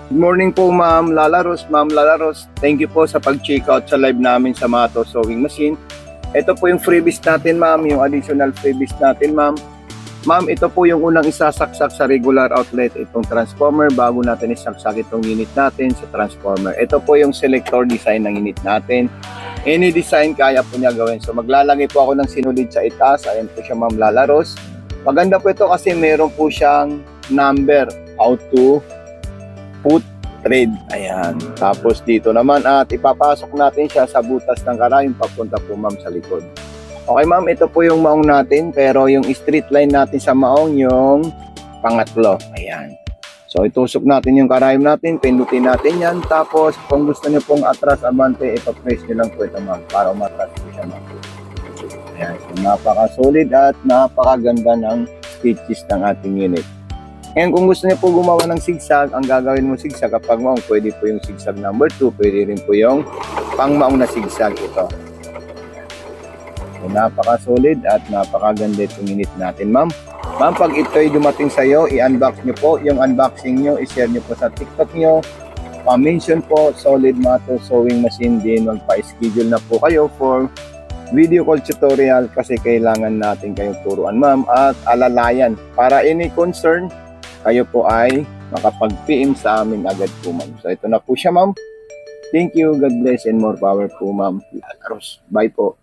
Good morning po Ma'am Lalaros. Ma'am Lalaros, thank you po sa pag-check out sa live namin sa Mato Sewing Machine. Ito po yung freebies natin ma'am, yung additional freebies natin ma'am. Ma'am, ito po yung unang isasaksak sa regular outlet, itong transformer, bago natin isaksak itong unit natin sa transformer. Ito po yung selector design ng unit natin. Any design kaya po niya gawin. So maglalagay po ako ng sinulid sa itaas. Ayan po siya Ma'am Lalaros. Maganda po ito kasi meron po siyang number how to put thread. Ayan. Tapos dito naman at ipapasok natin siya sa butas ng karayom papunta po ma'am sa likod. Okay ma'am, ito po yung maong natin pero yung straight line natin sa maong yung pangatlo. Ayan. So itusok natin yung karayom natin, pindutin natin yan. Tapos kung gusto niyo pong atras abante, ipapress niyo lang po ito ma'am para umatras po siya ma'am. Ayan. So napaka-solid at napakaganda ng stitches ng ating unit. Ngayon kung gusto niyo po gumawa ng zigzag, ang gagawin mo zigzag kapag maong, pwede po yung zigzag number 2, pwede rin po yung pang maong na zigzag ito. So, napaka-solid at napakaganda itong unit natin ma'am. Ma'am, pag ito'y dumating sa iyo, i-unbox niyo po. Yung unboxing niyo, i-share niyo po sa TikTok niyo. Pa-mention po, Solid Mato Sewing Machine din. Magpa-schedule na po kayo for video call tutorial kasi kailangan natin kayong turuan ma'am at alalayan para any concern kayo po ay makapag-PM sa amin agad po ma'am. So ito na po siya ma'am. Thank you, God bless and more power po ma'am. Bye po.